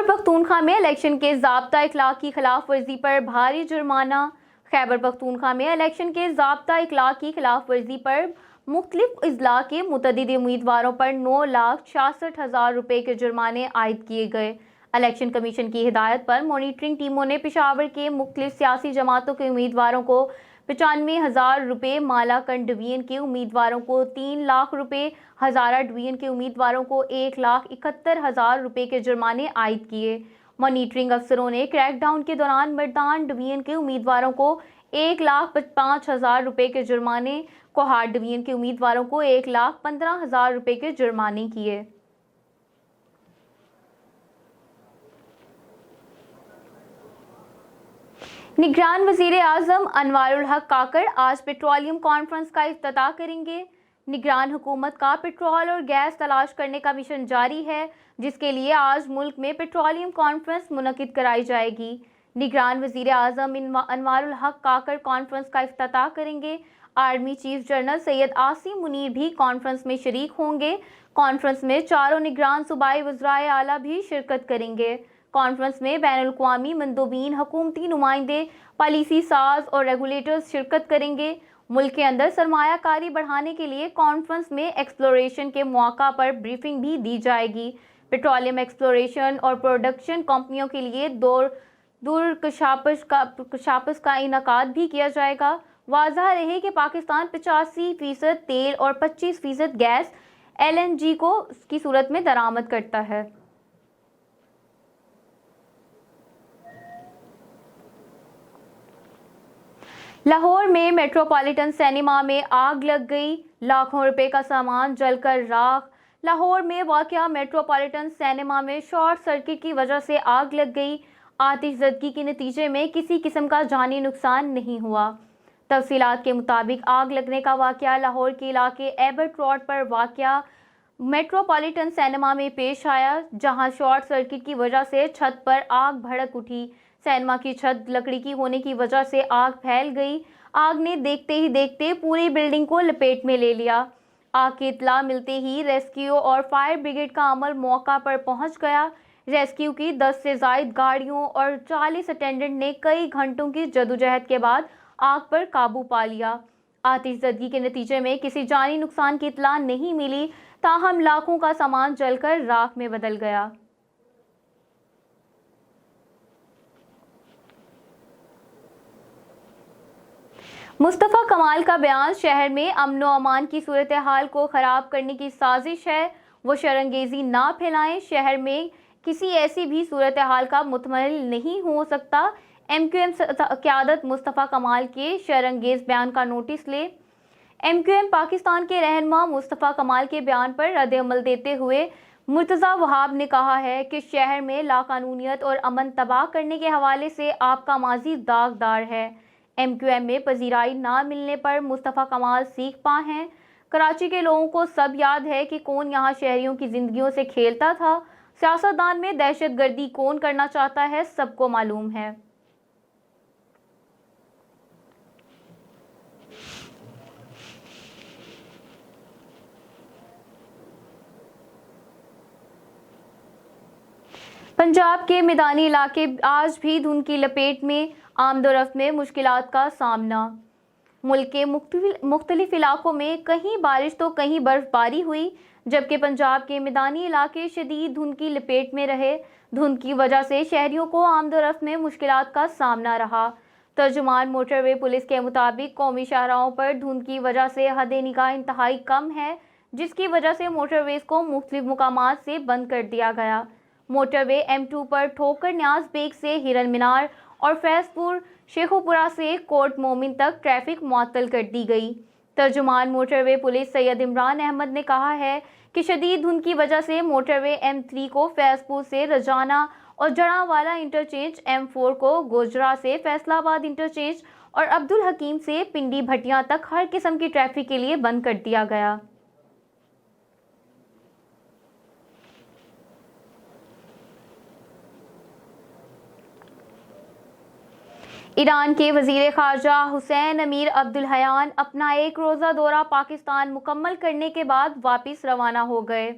خیبر پختونخوا میں الیکشن کے ضابطہ اخلاق کی خلاف ورزی پر بھاری جرمانہ۔ خیبر پختونخوا میں الیکشن کے ضابطہ اخلاق کی خلاف ورزی پر مختلف اضلاع کے متعدد امیدواروں پر 9,66,000 روپے کے جرمانے عائد کیے گئے۔ الیکشن کمیشن کی ہدایت پر مانیٹرنگ ٹیموں نے پشاور کے مختلف سیاسی جماعتوں کے امیدواروں کو 95,000 روپے، مالا کنڈ ڈویژن کے امیدواروں کو 3 لاکھ روپے، ہزارہ ڈویژن کے امیدواروں کو 1,71,000 روپے کے جرمانے عائد کیے۔ مانیٹرنگ افسروں نے کریک ڈاؤن کے دوران مردان ڈویژن کے امیدواروں کو 1,05,000 روپے کے جرمانے، کوہاٹ ڈویژن کے امیدواروں کو 1,15,000 روپے کے جرمانے کیے۔ نگران وزیر اعظم انوار الحق کاکڑ آج پیٹرولیم کانفرنس کا افتتاح کریں گے۔ نگران حکومت کا پٹرول اور گیس تلاش کرنے کا مشن جاری ہے، جس کے لیے آج ملک میں پیٹرولیم کانفرنس منعقد کرائی جائے گی۔ نگران وزیر اعظم انوار الحق کاکڑ کانفرنس کا افتتاح کریں گے۔ Army chief general Syed Asim Munir بھی کانفرنس میں شریک ہوں گے۔ کانفرنس میں چاروں نگران صوبائی وزرائے اعلیٰ بھی شرکت کریں گے۔ کانفرنس میں بین الاقوامی مندوبین، حکومتی نمائندے، پالیسی ساز اور ریگولیٹرز شرکت کریں گے۔ ملک کے اندر سرمایہ کاری بڑھانے کے لیے کانفرنس میں ایکسپلوریشن کے مواقع پر بریفنگ بھی دی جائے گی۔ پیٹرولیم ایکسپلوریشن اور پروڈکشن کمپنیوں کے لیے دور کشاپس کا انعقاد بھی کیا جائے گا۔ واضح رہے کہ پاکستان 85% تیل اور 25% گیس LNG کی صورت میں درآمد کرتا ہے۔ لاہور میں میٹروپولیٹن سینما میں آگ لگ گئی، لاکھوں روپے کا سامان جل کر راکھ۔ لاہور میں واقع میٹروپولیٹن سینما میں شارٹ سرکٹ کی وجہ سے آگ لگ گئی۔ آتش زدگی کے نتیجے میں کسی قسم کا جانی نقصان نہیں ہوا۔ تفصیلات کے مطابق آگ لگنے کا واقعہ لاہور کے علاقے ایبٹ روڈ پر واقع میٹروپولیٹن سینما میں پیش آیا، جہاں شارٹ سرکٹ کی وجہ سے چھت پر آگ بھڑک اٹھی۔ سینما کی چھت لکڑی کی ہونے کی وجہ سے آگ پھیل گئی۔ آگ نے دیکھتے ہی دیکھتے پوری بلڈنگ کو لپیٹ میں لے لیا۔ آگ کی اطلاع ملتے ہی ریسکیو اور فائر بریگیڈ کا عمل موقع پر پہنچ گیا۔ ریسکیو کی 10 سے زائد گاڑیوں اور 40 اٹینڈنٹ نے کئی گھنٹوں کی جدوجہد کے بعد آگ پر قابو پا لیا۔ آتش زدگی کے نتیجے میں کسی جانی نقصان کی اطلاع نہیں ملی، تاہم لاکھوں کا سامان جل کر راکھ میں بدل گیا۔ مصطفیٰ کمال کا بیان شہر میں امن و امان کی صورتحال کو خراب کرنے کی سازش ہے، وہ شرانگیزی نہ پھیلائیں۔ شہر میں کسی ایسی بھی صورتحال کا متمول نہیں ہو سکتا۔ MQM قیادت مصطفیٰ کمال کے شرانگیز بیان کا نوٹس لے۔ MQM پاکستان کے رہنما مصطفیٰ کمال کے بیان پر رد عمل دیتے ہوئے مرتضیٰ وہاب نے کہا ہے کہ شہر میں لاقانونیت اور امن تباہ کرنے کے حوالے سے آپ کا ماضی داغدار ہے۔ MQM میں پذیرائی نہ ملنے پر مصطفیٰ کمال سیخ پا ہیں۔ کراچی کے لوگوں کو سب یاد ہے کہ کون یہاں شہریوں کی زندگیوں سے کھیلتا تھا، سیاستدان میں دہشت گردی کون کرنا چاہتا ہے، سب کو معلوم ہے۔ پنجاب کے میدانی علاقے آج بھی دھند کی لپیٹ میں، آمد و رفت میں مشکلات کا سامنا۔ ملک کے مختلف علاقوں میں کہیں بارش تو کہیں برف باری ہوئی، جبکہ پنجاب کے میدانی علاقے شدید دھند کی لپیٹ میں رہے۔ دھند کی وجہ سے شہریوں کو آمد و رفت میں مشکلات کا سامنا رہا۔ ترجمان موٹر وے پولیس کے مطابق قومی شاہراہوں پر دھند کی وجہ سے حد نگاہ انتہائی کم ہے، جس کی وجہ سے موٹر ویز کو مختلف مقامات سے بند کر دیا گیا۔ موٹر وے M2 پر ٹھوکر نیاز بیگ سے ہرن مینار اور فیض پور شیخوپورہ سے کوٹ مومن تک ٹریفک معطل کر دی گئی۔ ترجمان موٹر وے پولیس سید عمران احمد نے کہا ہے کہ شدید دھند کی وجہ سے موٹر وے M3 کو فیض پور سے رجانہ اور جڑاوالا انٹرچینج، M4 کو گوجرا سے فیصل آباد انٹرچینج اور عبدالحکیم سے پنڈی بھٹیاں تک ہر قسم کی ٹریفک کے لیے بند کر دیا گیا۔ ایران کے وزیر خارجہ حسین امیر عبدالحیان اپنا ایک روزہ دورہ پاکستان مکمل کرنے کے بعد واپس روانہ ہو گئے۔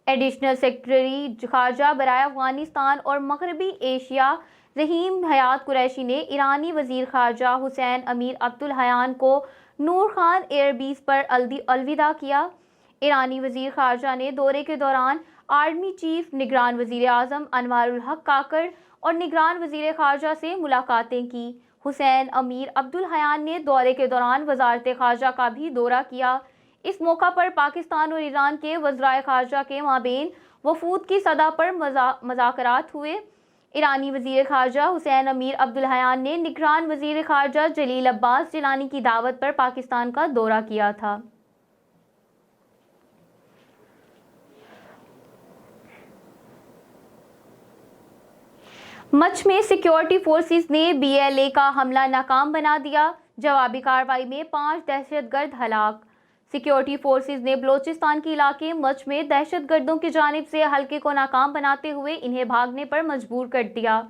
ایڈیشنل سیکرٹری خارجہ برائے افغانستان اور مغربی ایشیا رحیم حیات قریشی نے ایرانی وزیر خارجہ حسین امیر عبدالحیان کو نور خان ایئر بیس پر الوداع کیا۔ ایرانی وزیر خارجہ نے دورے کے دوران آرمی چیف، نگران وزیر اعظم انوار الحق کاکڑ اور نگران وزیر خارجہ سے ملاقاتیں کی۔ حسین امیر عبدالحیان نے دورے کے دوران وزارت خارجہ کا بھی دورہ کیا۔ اس موقع پر پاکستان اور ایران کے وزرائے خارجہ کے مابین وفود کی سطح پر مذاکرات ہوئے۔ ایرانی وزیر خارجہ حسین امیر عبدالحیان نے نگران وزیر خارجہ جلیل عباس جیلانی کی دعوت پر پاکستان کا دورہ کیا تھا۔ مچھ میں سیکیورٹی فورسز نے BLA کا حملہ ناکام بنا دیا، جوابی کارروائی میں 5 دہشت گرد ہلاک۔ سیکیورٹی فورسز نے بلوچستان کے علاقے مچھ میں دہشت گردوں کی جانب سے حلقے کو ناکام بناتے ہوئے انہیں بھاگنے پر مجبور کر دیا۔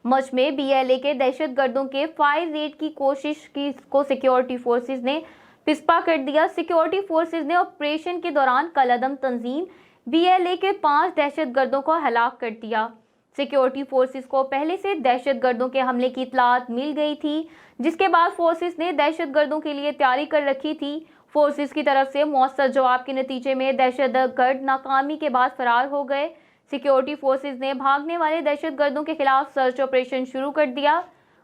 مچھ میں BLA کے دہشت گردوں کے فائر ریڈ کی کوشش کو سیکیورٹی فورسز نے پسپا کر دیا۔ سیکیورٹی فورسز نے آپریشن کے دوران کالعدم تنظیم BLA کے 5 دہشت گردوں کو ہلاک کر دیا۔ سیکیورٹی فورسز کو پہلے سے دہشت گردوں کے حملے کی اطلاعات مل گئی تھی، جس کے بعد فورسز نے دہشت گردوں کے لیے تیاری کر رکھی تھی۔ فورسز کی طرف سے مؤثر جواب کے نتیجے میں دہشت گرد ناکامی کے بعد فرار ہو گئے۔ سیکیورٹی فورسز نے بھاگنے والے دہشت گردوں کے خلاف سرچ آپریشن شروع کر دیا۔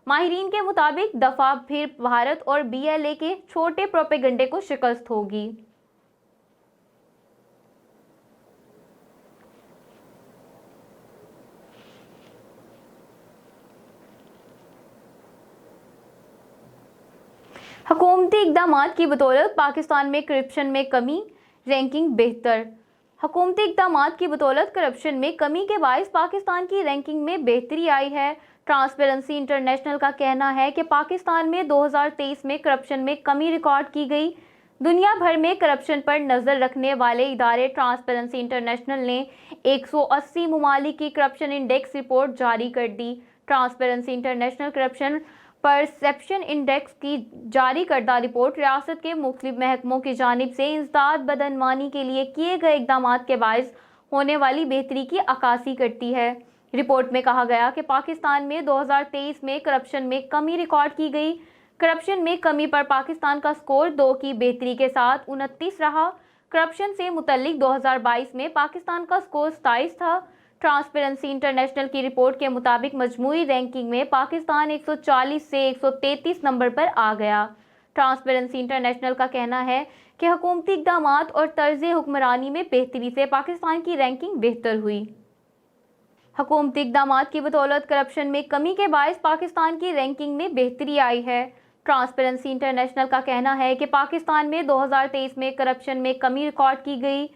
ماہرین کے مطابق دفعہ پھر بھارت اور BLA کے چھوٹے پروپیگنڈے کو شکست ہوگی۔ حکومتی اقدامات کی بدولت پاکستان میں کرپشن میں کمی، رینکنگ بہتر۔ حکومتی اقدامات کی بدولت کرپشن میں کمی کے باعث پاکستان کی رینکنگ میں بہتری آئی ہے۔ ٹرانسپیرنسی انٹرنیشنل کا کہنا ہے کہ پاکستان میں 2023 میں کرپشن میں کمی ریکارڈ کی گئی۔ دنیا بھر میں کرپشن پر نظر رکھنے والے ادارے ٹرانسپیرنسی انٹرنیشنل نے 180 ممالک کی کرپشن انڈیکس رپورٹ جاری کر دی۔ Transparency International corruption perception index کی جاری کردہ رپورٹ ریاست کے مختلف محکموں کی جانب سے انسداد بدعنوانی کے لیے کیے گئے اقدامات کے باعث ہونے والی بہتری کی عکاسی کرتی ہے۔ رپورٹ میں کہا گیا کہ پاکستان میں 2023 میں کرپشن میں کمی ریکارڈ کی گئی۔ کرپشن میں کمی پر پاکستان کا سکور 2 کی بہتری کے ساتھ 29 رہا۔ کرپشن سے متعلق 2022 میں پاکستان کا سکور 27 تھا۔ ٹرانسپیرنسی انٹرنیشنل کی رپورٹ کے مطابق مجموعی رینکنگ میں پاکستان 140 سے 133 نمبر پر آ گیا۔ ٹرانسپیرنسی انٹرنیشنل کا کہنا ہے کہ حکومتی اقدامات اور طرز حکمرانی میں بہتری سے پاکستان کی رینکنگ بہتر ہوئی۔ حکومتی اقدامات کی بدولت کرپشن میں کمی کے باعث پاکستان کی رینکنگ میں بہتری آئی ہے۔ ٹرانسپیرنسی انٹرنیشنل کا کہنا ہے کہ پاکستان میں 2023 میں کرپشن میں کمی ریکارڈ کی گئی۔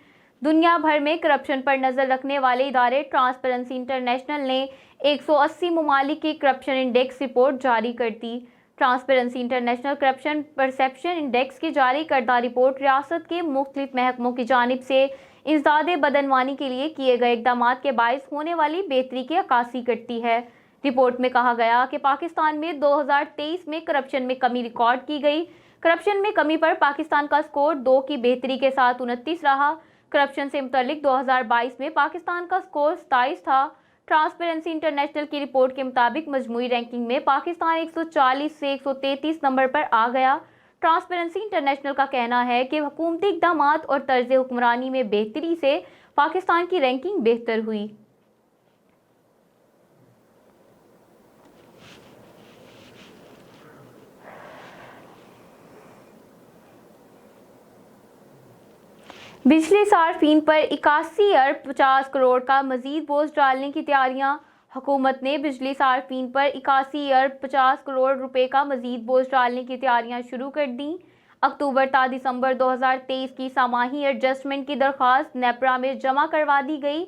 دنیا بھر میں کرپشن پر نظر رکھنے والے ادارے ٹرانسپیرنسی انٹرنیشنل نے 180 ممالک کی کرپشن انڈیکس رپورٹ جاری کر دی۔ Transparency International corruption perception index کی جاری کردہ رپورٹ ریاست کے مختلف محکموں کی جانب سے انسداد بدعنوانی کے لیے کیے گئے اقدامات کے باعث ہونے والی بہتری کی عکاسی کرتی ہے۔ رپورٹ میں کہا گیا کہ پاکستان میں 2023 میں کرپشن میں کمی ریکارڈ کی گئی۔ کرپشن میں کمی پر پاکستان کا سکور 2 کی بہتری کے ساتھ 29 رہا۔ کرپشن سے متعلق 2022 میں پاکستان کا سکور 27 تھا۔ ٹرانسپیرنسی انٹرنیشنل کی رپورٹ کے مطابق مجموعی رینکنگ میں پاکستان 140 سے 133 نمبر پر آ گیا۔ ٹرانسپیرنسی انٹرنیشنل کا کہنا ہے کہ حکومتی اقدامات اور طرز حکمرانی میں بہتری سے پاکستان کی رینکنگ بہتر ہوئی۔ بجلی صارفین پر 81 ارب 50 کروڑ کا مزید بوجھ ڈالنے کی تیاریاں۔ حکومت نے بجلی صارفین پر 81 ارب 50 کروڑ روپے کا مزید بوجھ ڈالنے کی تیاریاں شروع کر دیں۔ اکتوبر تا دسمبر 2023 کی سماحی ایڈجسٹمنٹ کی درخواست نیپرا میں جمع کروا دی گئی۔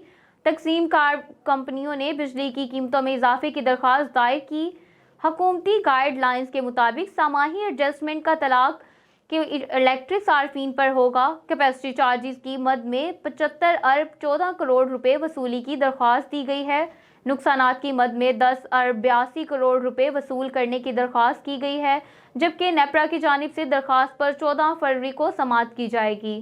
تقسیم کار کمپنیوں نے بجلی کی قیمتوں میں اضافے کی درخواست دائر کی۔ حکومتی گائیڈ لائنز کے مطابق سماحی ایڈجسٹمنٹ کا اطلاق کہ الیکٹرک صارفین پر ہوگا۔ کیپیسٹی چارجز کی مد میں 75 ارب 14 کروڑ روپے وصولی کی درخواست دی گئی ہے۔ نقصانات کی مد میں 10 ارب 82 کروڑ روپے وصول کرنے کی درخواست کی گئی ہے، جبکہ نیپرا کی جانب سے درخواست پر 14 فروری کو سماعت کی جائے گی۔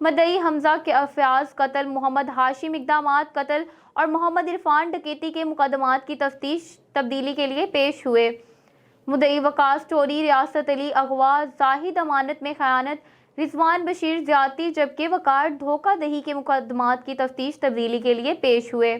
مدعی حمزہ کے فیاض قتل، محمد ہاشم اقدامات قتل اور محمد عرفان ڈکیتی کے مقدمات کی تفتیش تبدیلی کے لیے پیش ہوئے۔ مدعی وقاص چوری، ریاست علی اغوا، زاہد امانت میں خیانت، رضوان بشیر زیادتی جبکہ وقار دھوکہ دہی کے مقدمات کی تفتیش تبدیلی کے لیے پیش ہوئے۔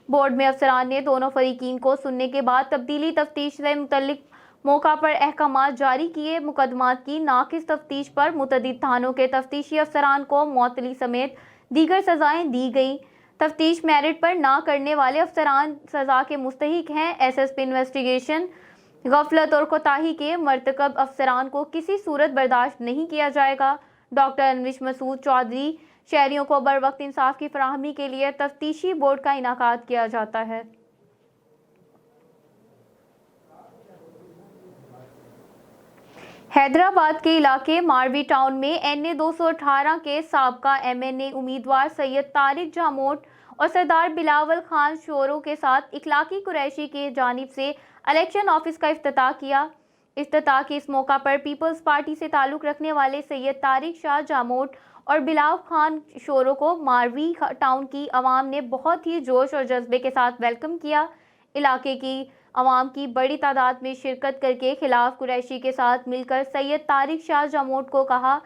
بورڈ میں افسران نے دونوں فریقین کو سننے کے بعد تبدیلی تفتیش سے متعلق موقع پر احکامات جاری کیے۔ مقدمات کی ناقص تفتیش پر متعدد تھانوں کے تفتیشی افسران کو معطلی سمیت دیگر سزائیں دی گئیں۔ تفتیش میرٹ پر نہ کرنے والے افسران سزا کے مستحق ہیں۔ ایس ایس پی انویسٹیگیشن غفلت اور کوتاہی کے مرتکب افسران کو کسی صورت برداشت نہیں کیا جائے گا۔ ڈاکٹر انوش مسعود چودھری۔ شہریوں کو بروقت انصاف کی فراہمی کے لیے تفتیشی بورڈ کا انعقاد کیا جاتا ہے۔ حیدرآباد کے علاقے ماروی ٹاؤن میں این اے 218 کے سابقہ ایم این اے امیدوار سید طارق جاموٹ اور سردار بلاول خان شورو کے ساتھ اخلاقی قریشی کی جانب سے الیکشن آفس کا افتتاح کیا۔ افتتاح کے اس موقع پر پیپلز پارٹی سے تعلق رکھنے والے سید طارق شاہ جاموٹ اور بلاول خان شورو کو ماروی ٹاؤن کی عوام نے بہت ہی جوش اور جذبے کے ساتھ ویلکم کیا۔ علاقے کی عوام کی بڑی تعداد میں شرکت کر کے خلاف قریشی کے ساتھ مل کر سید طارق شاہ جاموٹ کو کہا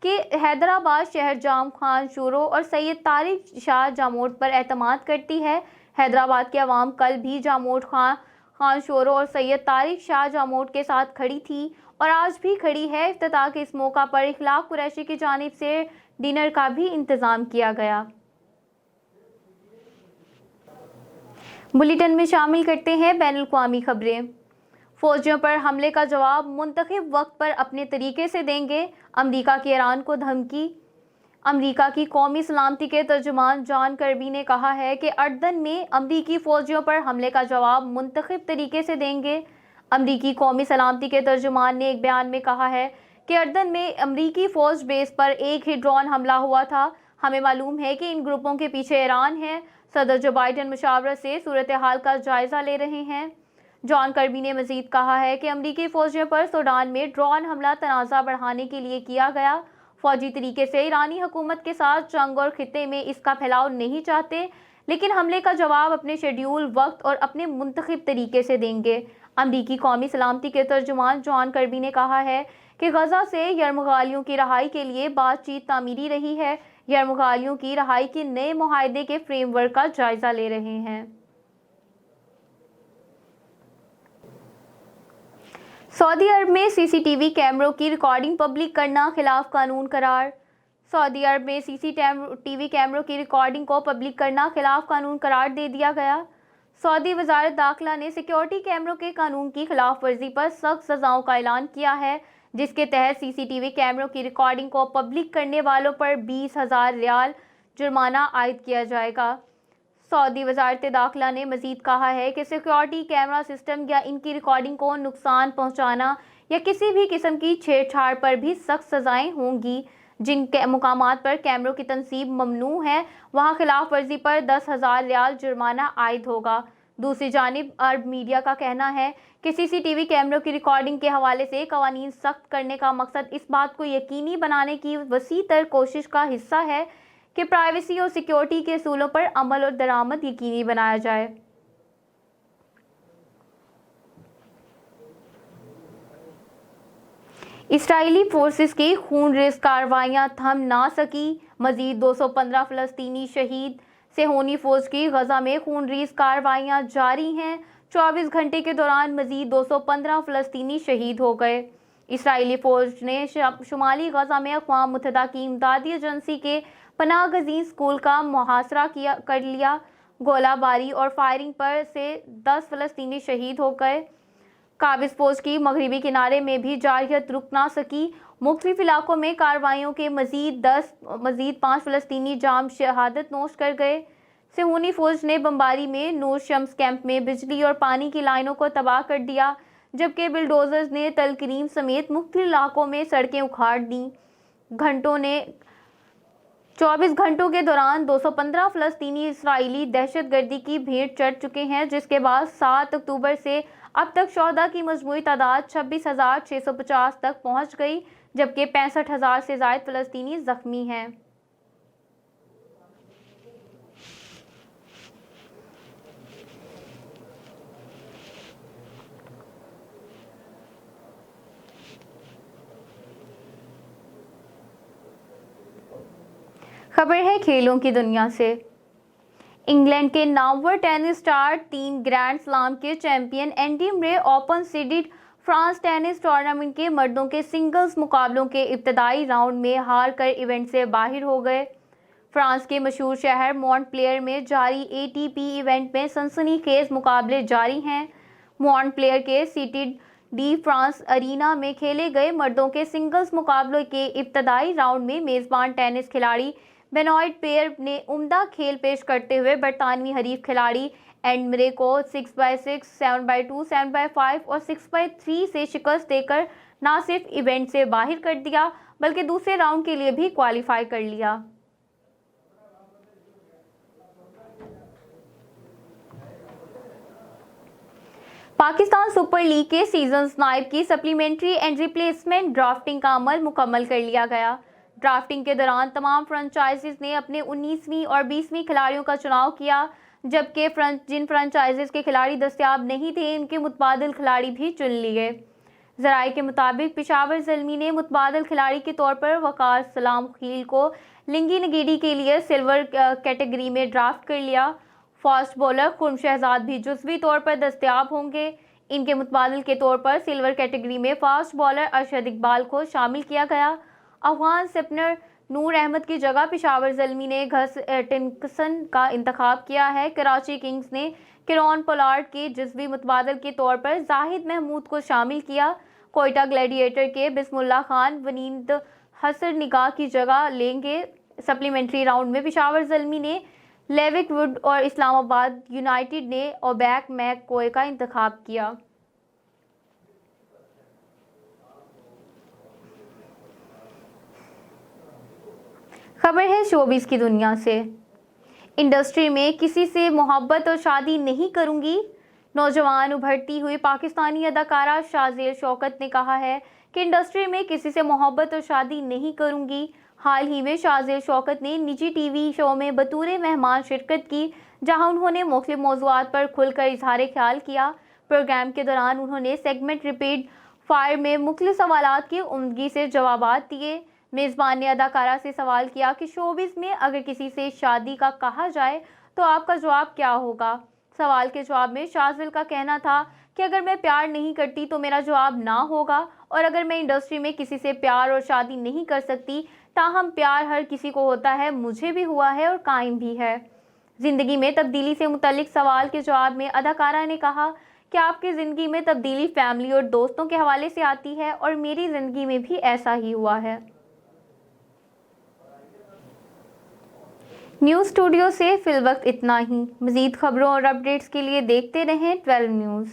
کہ حیدرآباد شہر جام خان شورو اور سید طارق شاہ جاموٹ پر اعتماد کرتی ہے۔ حیدرآباد کی عوام کل بھی جاموٹ خان شورو اور سید طارق شاہ جاموٹ کے ساتھ کھڑی تھی اور آج بھی کھڑی ہے۔ افتتاح کے اس موقع پر اخلاق قریشی کی جانب سے ڈنر کا بھی انتظام کیا گیا۔ بلیٹن میں شامل کرتے ہیں بین الاقوامی خبریں۔ فوجیوں پر حملے کا جواب منتخب وقت پر اپنے طریقے سے دیں گے، امریکہ کی ایران کو دھمکی۔ امریکہ کی قومی سلامتی کے ترجمان جان کربی نے کہا ہے کہ اردن میں امریکی فوجیوں پر حملے کا جواب منتخب طریقے سے دیں گے۔ امریکی قومی سلامتی کے ترجمان نے ایک بیان میں کہا ہے کہ اردن میں امریکی فوج بیس پر ایک ہی ڈرون حملہ ہوا تھا۔ ہمیں معلوم ہے کہ ان گروپوں کے پیچھے ایران ہے۔ صدر جو بائیڈن مشاورت سے صورتحال کا جائزہ لے رہے ہیں۔ جان کربی نے مزید کہا ہے کہ امریکی فوجیوں پر سوڈان میں ڈرون حملہ تنازع بڑھانے کے لیے کیا گیا۔ فوجی طریقے سے ایرانی حکومت کے ساتھ جنگ اور خطے میں اس کا پھیلاؤ نہیں چاہتے، لیکن حملے کا جواب اپنے شیڈول، وقت اور اپنے منتخب طریقے سے دیں گے۔ امریکی قومی سلامتی کے ترجمان جان کربی نے کہا ہے کہ غزہ سے یرمغالیوں کی رہائی کے لیے بات چیت تعمیری رہی ہے۔ یرمغالیوں کی رہائی کے نئے معاہدے کے فریم ورک کا جائزہ لے رہے ہیں۔ سعودی عرب میں سی سی ٹی وی کیمروں کی ریکارڈنگ پبلک کرنا خلاف قانون قرار۔ سعودی عرب میں سی سی ٹی وی کیمروں کی ریکارڈنگ کو پبلک کرنا خلاف قانون قرار دے دیا گیا۔ سعودی وزارت داخلہ نے سیکیورٹی کیمروں کے قانون کی خلاف ورزی پر سخت سزاؤں کا اعلان کیا ہے، جس کے تحت سی سی ٹی وی کیمروں کی ریکارڈنگ کو پبلک کرنے والوں پر 20,000 ریال جرمانہ عائد کیا جائے گا۔ سعودی وزارت داخلہ نے مزید کہا ہے کہ سیکیورٹی کیمرہ سسٹم یا ان کی ریکارڈنگ کو نقصان پہنچانا یا کسی بھی قسم کی چھیڑ چھاڑ پر بھی سخت سزائیں ہوں گی۔ جن مقامات پر کیمروں کی تنصیب ممنوع ہے وہاں خلاف ورزی پر 10,000 ریال جرمانہ عائد ہوگا۔ دوسری جانب عرب میڈیا کا کہنا ہے کہ سی سی ٹی وی کیمروں کی ریکارڈنگ کے حوالے سے قوانین سخت کرنے کا مقصد اس بات کو یقینی بنانے کی وسیع تر کوشش کا حصہ ہے کہ پرائیویسی اور سیکیورٹی کے اصولوں پر عمل اور درآمد یقینی بنایا جائے۔ اسرائیلی فورسز کی خونریز کارروائیاں تھم نہ سکی، مزید 215 فلسطینی شہید۔ صہیونی فوج کی غزہ میں خونریز کارروائیاں جاری ہیں۔ 24 گھنٹے کے دوران مزید 215 فلسطینی شہید ہو گئے۔ اسرائیلی فوج نے شمالی غزہ میں اقوام متحدہ کی امدادی ایجنسی کے پناہ گزین اسکول کا محاصرہ کر لیا۔ گولہ باری اور فائرنگ پر سے 10 فلسطینی شہید ہو گئے۔ قابض فوج کی مغربی کنارے میں بھی جارحیت رک نہ سکی۔ مختلف علاقوں میں کارروائیوں کے مزید 5 فلسطینی جام شہادت نوش کر گئے۔ صہیونی فوج نے بمباری میں نور شمس کیمپ میں بجلی اور پانی کی لائنوں کو تباہ کر دیا، جبکہ بلڈوزرز نے تل کریم سمیت مختلف علاقوں میں سڑکیں اکھاڑ دیں۔ 24 گھنٹوں کے دوران 215 فلسطینی اسرائیلی دہشت گردی کی بھیٹ چڑھ چکے ہیں، جس کے بعد 7 اکتوبر سے اب تک شہداء کی مجموعی تعداد 26,650 تک پہنچ گئی، جبکہ 65,000 سے زائد فلسطینی زخمی ہیں۔ خبر ہے کھیلوں کی دنیا سے۔ انگلینڈ کے نامور ٹینس اسٹار 3 گرینڈ سلام کے champion Andy Murray open seeded France tennis tournament کے مردوں کے سنگلز مقابلوں کے ابتدائی راؤنڈ میں ہار کر ایونٹ سے باہر ہو گئے۔ فرانس کے مشہور شہر مونٹ پلیئر میں جاری ATP ایونٹ میں سنسنی خیز مقابلے جاری ہیں۔ مونٹ پلیئر کے سٹیڈ ڈی فرانس ارینا میں کھیلے گئے مردوں کے سنگلز مقابلوں کے ابتدائی راؤنڈ میں میزبان ٹینس کھلاڑی بینوئٹ پیئر نے عمدہ کھیل پیش کرتے ہوئے برطانوی حریف کھلاڑی اینڈی مرے کو 6x6, 7x2, 7x5 اور 6x3 سے شکست دے کر نہ صرف ایونٹ سے باہر کر دیا بلکہ دوسرے راؤنڈ کے لیے بھی کوالیفائی کر لیا۔ پاکستان سپر لیگ کے سیزنز نائب کی سپلیمنٹری اینڈ ریپلیسمنٹ ڈرافٹنگ کا عمل مکمل کر لیا گیا۔ ڈرافٹنگ کے دوران تمام فرنچائزز نے اپنے 19ویں اور 20ویں کھلاڑیوں کا چناؤ کیا، جبکہ جن فرنچائزز کے کھلاڑی دستیاب نہیں تھے ان کے متبادل کھلاڑی بھی چن لیے۔ ذرائع کے مطابق پشاور زلمی نے متبادل کھلاڑی کے طور پر وقار سلام خیل کو لنگی نگیڈی کے لیے سلور کیٹیگری میں ڈرافٹ کر لیا۔ فاسٹ بولر خرم شہزاد بھی جزوی طور پر دستیاب ہوں گے۔ ان کے متبادل کے طور پر سلور کیٹیگری میں فاسٹ بولر ارشد اقبال کو شامل کیا گیا۔ افغان سپنر نور احمد کی جگہ پشاور زلمی نے گھس ٹنکسن کا انتخاب کیا ہے۔ کراچی کنگز نے کیرون پولارڈ کے جزوی متبادل کے طور پر زاہد محمود کو شامل کیا۔ کوئٹہ گلیڈیٹر کے بسم اللہ خان ونیند حسر نگاہ کی جگہ لیں گے۔ سپلیمنٹری راؤنڈ میں پشاور زلمی نے لیوک ووڈ اور اسلام آباد یونائیٹڈ نے اوبیک میک کوئے کا انتخاب کیا۔ خبر ہے شوبز کی دنیا سے۔ انڈسٹری میں کسی سے محبت اور شادی نہیں کروں گی۔ نوجوان ابھرتی ہوئی پاکستانی اداکارہ شازیل شوکت نے کہا ہے کہ انڈسٹری میں کسی سے محبت اور شادی نہیں کروں گی۔ حال ہی میں شازیل شوکت نے نجی ٹی وی شو میں بطور مہمان شرکت کی، جہاں انہوں نے مختلف موضوعات پر کھل کر اظہار خیال کیا۔ پروگرام کے دوران انہوں نے سیگمنٹ ریپیڈ فائر میں مختلف سوالات کی عمدگی سے جوابات دیے۔ میزبان نے اداکارہ سے سوال کیا کہ شوبز میں اگر کسی سے شادی کا کہا جائے تو آپ کا جواب کیا ہوگا؟ سوال کے جواب میں شازیل کا کہنا تھا کہ اگر میں پیار نہیں کرتی تو میرا جواب نہ ہوگا، اور اگر میں انڈسٹری میں کسی سے پیار اور شادی نہیں کر سکتی، تاہم پیار ہر کسی کو ہوتا ہے، مجھے بھی ہوا ہے اور قائم بھی ہے۔ زندگی میں تبدیلی سے متعلق سوال کے جواب میں اداکارہ نے کہا کہ آپ کی زندگی میں تبدیلی فیملی اور دوستوں کے حوالے سے آتی ہے، اور میری زندگی میں بھی ایسا ہی ہوا ہے۔ نیوز اسٹوڈیو سے فی الوقت اتنا ہی۔ مزید خبروں اور اپڈیٹس کے لیے دیکھتے رہیں 12 نیوز۔